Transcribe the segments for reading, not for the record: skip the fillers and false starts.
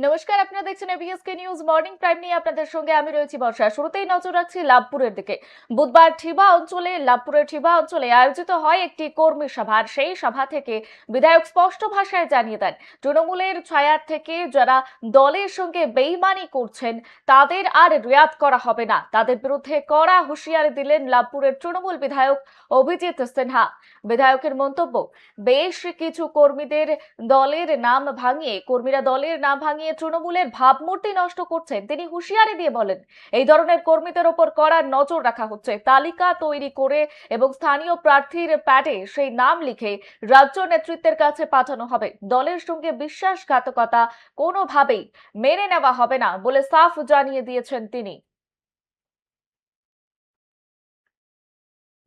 নমস্কার, আপনারা দেখছেন এবিএসকে নিউজ মর্নিং প্রাইম নিয়ে আপনাদের সঙ্গে আমি রয়েছি বর্ষা। শুরুতেই নজর রাখছি লাভপুরের দিকে। বুধবার লাভপুরের ঠিবা অঞ্চলে আয়োজিত হয় একটি কর্মী সভা। সেই সভা থেকে বিধায়ক স্পষ্ট ভাষায় জানিয়ে দেন, তৃণমূলের ছায়ার থেকে যারা দলের সঙ্গে বেইমানি করছেন তাদের আর রেয়াত করা হবে না। তাদের বিরুদ্ধে কড়া হুঁশিয়ারি দিলেন লাভপুরের তৃণমূল বিধায়ক অভিজিৎ সিনহা। বিধায়কের মন্তব্য, বেশ কিছু কর্মীরা দলের নাম ভাঙিয়ে তৃণমূলের ভাবমূর্তি নষ্ট করছেন। তিনি হুঁশিয়ারি দিয়ে বলেন, এই ধরনের কর্মীদের ওপর কড়া নজর রাখা হচ্ছে। তালিকা তৈরি করে এবং স্থানীয় প্রার্থীর প্যাডে সেই নাম লিখে রাজ্য নেতৃত্বের কাছে পাঠানো হবে। দলের সঙ্গে বিশ্বাসঘাতকতা কোনোভাবেই মেনে নেওয়া হবে না বলে সাফ জানিয়ে দিয়েছেন তিনি।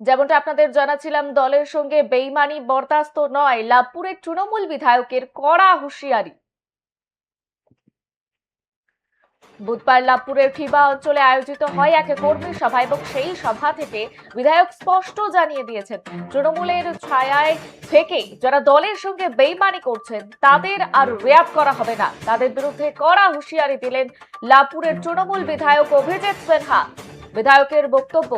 যেমনটা আপনাদের জানাচ্ছিলাম, দলের সঙ্গে বেইমানি বরদাস্ত নয়, লাভপুরের তৃণমূল বিধায়কের কড়া হুঁশিয়ারি। বুধবার লাভপুরের ঠিবা অঞ্চলে আয়োজিত হয় এক কর্মী সভা এবং সেই সভা থেকে বিধায়ক স্পষ্ট জানিয়ে দিয়েছেন, তৃণমূলের ছায়ায় থেকে যারা দলের সঙ্গে বেইমানি করছেন তাদের আর রেয়াত করা হবে না। তাদের বিরুদ্ধে কড়া হুঁশিয়ারি দিলেন লাভপুরের তৃণমূল বিধায়ক অভিজিৎ সিনহা। বিধায়কের বক্তব্য,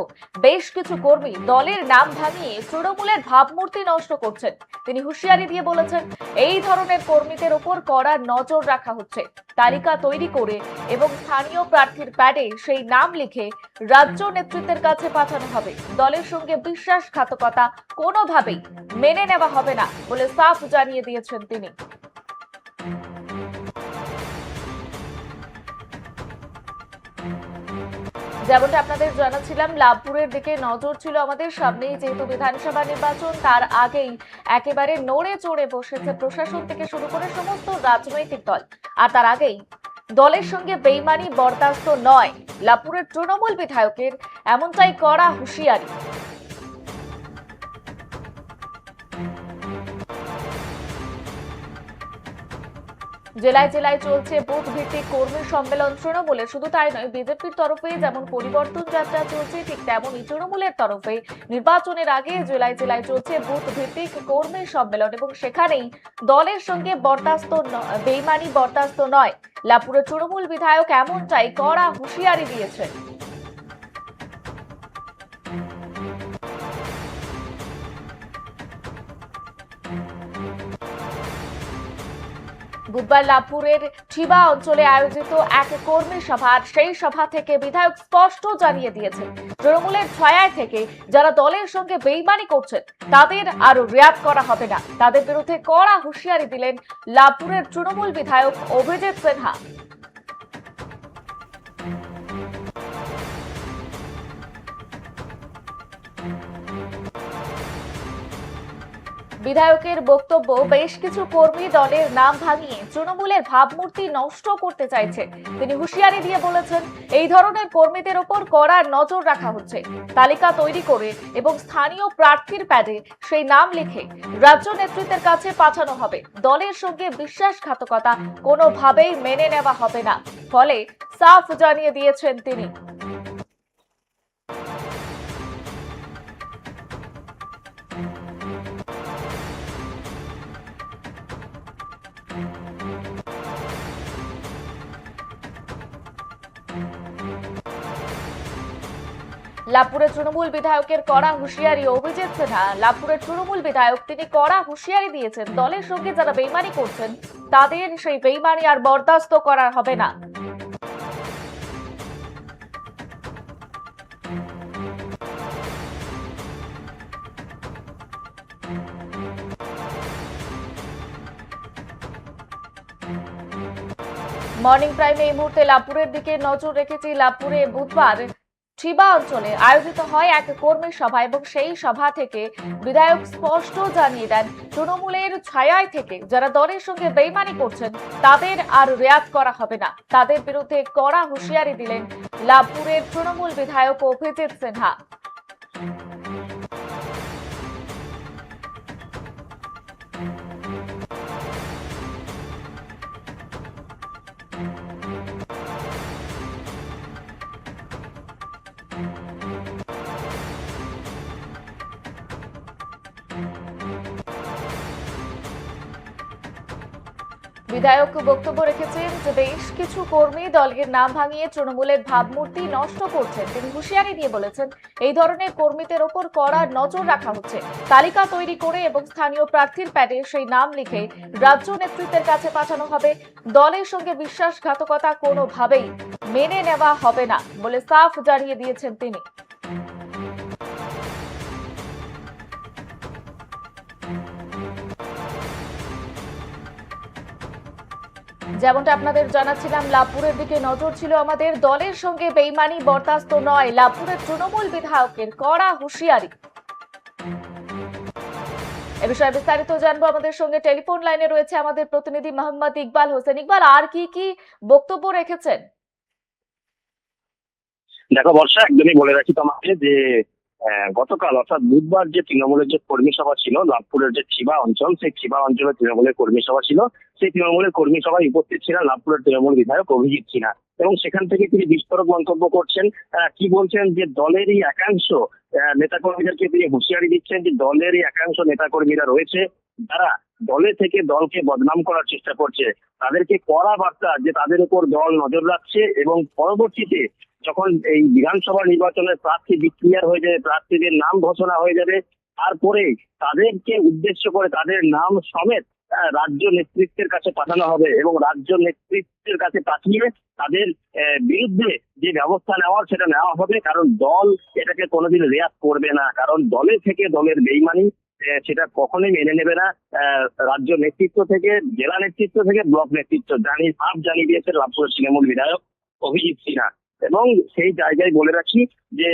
বেশ কিছু কর্মী দলের নাম ভাঙিয়ে তৃণমূলের ভাবমূর্তি নষ্ট করছেন। তিনি হুঁশিয়ারি দিয়ে বলেছেন, এই ধরনের কর্মীদের উপর কড়া নজর রাখা হচ্ছে। তালিকা তৈরি করে এবং স্থানীয় প্রার্থীর প্যাডে সেই নাম লিখে রাজ্য নেতৃত্বের কাছে পাঠানো হবে। দলের সঙ্গে বিশ্বাসঘাতকতা কোনোভাবেই মেনে নেওয়া হবে না বলে সাফ জানিয়ে দিয়েছেন তিনি। যেমনটা আপনাদের জানাচ্ছিলাম, লাভপুরের দিকে নজর ছিল আমাদের। সামনেই যেহেতু বিধানসভা নির্বাচন, তার আগেই একেবারে নড়ে চড়ে বসেছে প্রশাসন থেকে শুরু করে সমস্ত রাজনৈতিক দল। আর তার আগেই দলের সঙ্গে বেইমানি বরদাস্ত নয়, লাভপুরের তৃণমূল বিধায়কের এমনটাই কড়া হুঁশিয়ারি। জেলায় জেলায় চলছে বুথ ভিত্তিক কর্মী সম্মেলন তৃণমূলের। শুধু তাই নয়, বিজেপির তরফে যেমন পরিবর্তন যাত্রা চলছে, ঠিক তেমনই তৃণমূলের তরফে নির্বাচনের আগে জেলায় জেলায় চলছে বুথ ভিত্তিক কর্মী সম্মেলন এবং সেখানেই দলের সঙ্গে বেইমানি বরদাস্ত নয়, লাভপুরের তৃণমূল বিধায়ক এমনটাই কড়া হুঁশিয়ারি দিয়েছেন। বুধবার লাভপুরের ঠিবা অঞ্চলে আয়োজিত এক কর্মী সভার সেই সভা থেকে বিধায়ক স্পষ্ট জানিয়ে দিয়েছেন, তৃণমূলের ছায়ায় থেকে যারা দলের সঙ্গে বেইমানি করছেন তাদের আর রেয়াত করা হবে না। তাদের বিরুদ্ধে কড়া হুঁশিয়ারি দিলেন লাভপুরের তৃণমূল বিধায়ক অভিজিৎ সিনহা। বিধায়কের বক্তব্য, বেশ কিছু কর্মী দলের নাম ভাঙিয়ে তৃণমূলের ভাবমূর্তি নষ্ট করতে চাইছে। তিনি হুঁশিয়ারি দিয়ে বলেছেন, এই ধরনের কর্মীদের ওপর কড়া নজর রাখা হচ্ছে। তালিকা তৈরি করে এবং স্থানীয় প্রার্থীর প্যাডে সেই নাম লিখে রাজ্য নেতৃত্বের কাছে পাঠানো হবে। দলের সঙ্গে বিশ্বাসঘাতকতা কোনোভাবেই মেনে নেওয়া হবে না, ফলে সাফ জানিয়ে দিয়েছেন তিনি। লাভপুরের তৃণমূল বিধায়কের কড়া হুঁশিয়ারি। অভিজিৎ সিনহা, লাভপুরের তৃণমূল বিধায়ক, তিনি কড়া হুঁশিয়ারি দিয়েছেন, দলের সঙ্গে যারা বেইমানি করছেন তাদের সেই বেইমানি আর বরদাস্ত করা হবে না। মর্নিং প্রাইমে এই মুহূর্তে লাভপুরের দিকে নজর রেখেছি। লাভপুরে বুধবার ঠিবা অঞ্চলে আয়োজিত হয় এক কর্মী সভা এবং সেই সভা থেকে বিধায়ক স্পষ্ট জানিয়ে দেন, তৃণমূলের ছায়ায় থেকে যারা দলের সঙ্গে বেইমানি করছেন তাদের আর রেয়াত করা হবে না। তাদের বিরুদ্ধে কড়া হুঁশিয়ারি দিলেন লাভপুরের তৃণমূল বিধায়ক অভিজিৎ সিনহা। বিধায়ক বক্তব্য রেখেছেন যে বেশ কিছু কর্মী দলের নাম ভাঙিয়ে তৃণমূলের ভাবমূর্তি নষ্ট করছেন। তিনি হুঁশিয়ারি দিয়ে বলেছেন, এই ধরনের কর্মীদের ওপর কড়া নজর রাখা হচ্ছে। তালিকা তৈরি করে এবং স্থানীয় প্রার্থীর প্যাডে সেই নাম লিখে রাজ্য নেতৃত্বের কাছে পাঠানো হবে। দলের সঙ্গে বিশ্বাসঘাতকতা কোনোভাবেই মেনে নেওয়া হবে না বলে সাফ জানিয়ে দিয়েছেন তিনি। যেমনটা আপনাদের জানাচ্ছিলাম, লাভপুরের দিকে নজর ছিল আমাদের। দলের সঙ্গে বেইমানি বরদাস্ত নয়, লাভপুরের তৃণমূল বিধায়কের কড়া হুঁশিয়ারি। এ বিষয়ে বিস্তারিত জানবো, আমাদের সঙ্গে টেলিফোন লাইনে রয়েছে আমাদের প্রতিনিধি মোহাম্মদ ইকবাল হোসেন। ইকবাল, আর কি বক্তব্য রেখেছেন? দেখো বর্ষা, একদমই বলে রাখি তোমাকে যে গতকাল অর্থাৎ বুধবার যে তৃণমূলের যে কর্মী সভা ছিল লাভপুরের যে ছিবা অঞ্চল, সেই ছিবা অঞ্চলে তৃণমূলের কর্মী সভা ছিল। সেই তৃণমূলের কর্মী সভায় উপস্থিত ছিলেন লাভপুরের তৃণমূল বিধায়ক অভিজিৎ সিনহা এবং সেখান থেকে তিনি বিস্ফোরক মন্তব্য করছেন। কি বলছেন যে দলেরই একাংশ নেতাকর্মীদেরকে তিনি হুঁশিয়ারি দিচ্ছেন যে দলেরই একাংশ নেতাকর্মীরা রয়েছে যারা দলে থেকে দলকে বদনাম করার চেষ্টা করছে। তাদেরকে কড়া বার্তা যে তাদের উপর দল নজর রাখছে এবং পরবর্তীতে যখন এই বিধানসভা নির্বাচনের প্রার্থী ডিক্লিয়ার হয়ে যাবে, প্রার্থীদের নাম ঘোষণা হয়ে যাবে, তারপরে তাদেরকে উদ্দেশ্য করে তাদের নাম সমেত রাজ্য নেতৃত্বের কাছে পাঠানো হবে এবং রাজ্য নেতৃত্বের কাছে পাঠিয়ে তাদের বিরুদ্ধে যে ব্যবস্থা নেওয়ার সেটা নেওয়া হবে। কারণ দল এটাকে কোনোদিন রেয়াত করবে না, কারণ দলের থেকে দলের বেইমানি সেটা কখনোই মেনে নেবে না। রাজ্য নেতৃত্ব থেকে, জেলা নেতৃত্ব থেকে ব্লক নেতৃত্ব জানিয়ে দিয়েছে লাভপুরের তৃণমূল বিধায়ক অভিজিৎ সিনহা। এবং সেই জায়গায় বলে রাখি যে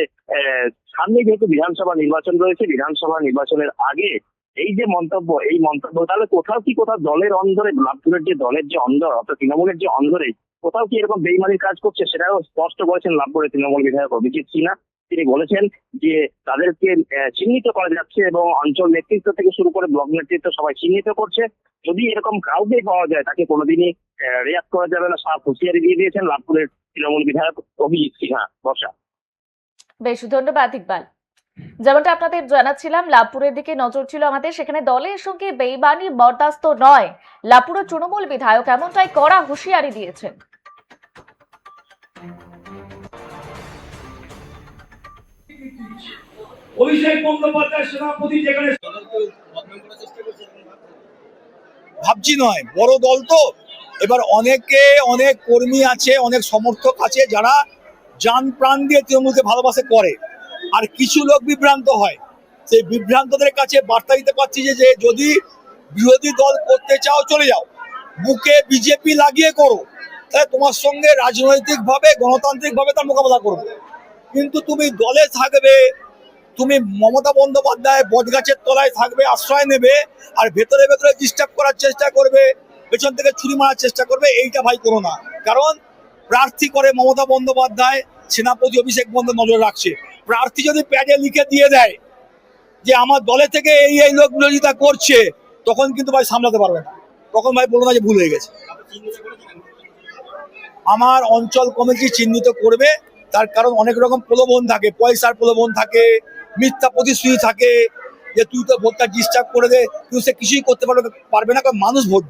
সামনে যেহেতু বিধানসভা নির্বাচন রয়েছে, বিধানসভা নির্বাচনের আগে এই যে মন্তব্য, এই মন্তব্য তাহলে কোথাও দলের অন্দরে, লাভপুরের যে দলের যে অন্দর অর্থাৎ তৃণমূলের যে অন্দরে কোথাও কি এরকম বেইমানির কাজ করছে সেটাও স্পষ্ট করেছেন লাভপুরের তৃণমূল বিধায়ক অভিজিৎ সিনহা। তিনি বলেছেন যে তাদেরকে চিহ্নিত করা যাচ্ছে এবং অঞ্চল নেতৃত্ব থেকে শুরু করে ব্লক নেতৃত্ব সবাই চিহ্নিত করছে। যদি এরকম কাউকে পাওয়া যায় তাকে কোনোদিনই রেয়াত করা যাবে না, সাফ হুঁশিয়ারি দিয়ে দিয়েছেন লাভপুরের তৃণমূল বিধায়ক অভিজিৎ সিনহা। বর্ষা, বেশ ধন্যবাদ ইকবাল। যেমনটা আপনাদের জানাচ্ছিলাম, লাভপুরের দিকে নজর ছিল আমাদের। সেখানে দলের সঙ্গে বেইমানি বরদাস্ত নয়, লাভপুরের তৃণমূল বিধায়ক এমনটাই কড়া হুঁশিয়ারি দিয়েছেন। অভিষেক বন্দ্যোপাধ্যায় সেনাপতি যেখানে ভাবছি নয়, বড় দল তো এবার অনেক কর্মী আছে, অনেক সমর্থক আছে যারা জান প্রাণ দিয়ে তৃণমূলকে ভালোবাসে করে, আর কিছু লোক বিভ্রান্ত হয়। সেই বিভ্রান্তদের কাছে বার্তা দিতে পারছি যে যদি বিরোধী দল করতে চাও চলে যাও, বুকে বিজেপি লাগিয়ে করো, তাহলে তোমার সঙ্গে রাজনৈতিকভাবে গণতান্ত্রিকভাবে তার মোকাবেলা করবে। কিন্তু তুমি দলে থাকবে, তুমি মমতা বন্দ্যোপাধ্যায় বটগাছের তলায় থাকবে, আশ্রয় নেবে, আর ভেতরে ভেতরে ডিস্টার্ব করার চেষ্টা করবে, পেছন থেকে ছুরি মারার চেষ্টা করবে, এইটা ভাই করো না। কারণ প্রার্থী করে মমতা বন্দ্যোপাধ্যায়, সেনাপতি অভিষেক বন্দ্যোপাধ্যায় নজর রাখছে। প্রার্থী যদি প্যাডে লিখে দিয়ে দেয় যে আমার দলে থেকে এই লোক বিরোধিতা করছে, তখন কিন্তু ভাই সামলাতে পারবে না, তখন ভাই বলো না যে ভুল হয়ে গেছে। আমার অঞ্চল কমিটি চিহ্নিত করবে, তার কারণ অনেক রকম প্রলোভন থাকে, পয়সার প্রলোভন থাকে, মিথ্যা প্রতিশ্রুতি থাকে যে তুই তো ভোটটা ডিস্টার্ব করে দে, তুই সে কিছুই করতে পারবে না, কারণ মানুষ ভোট দেবে।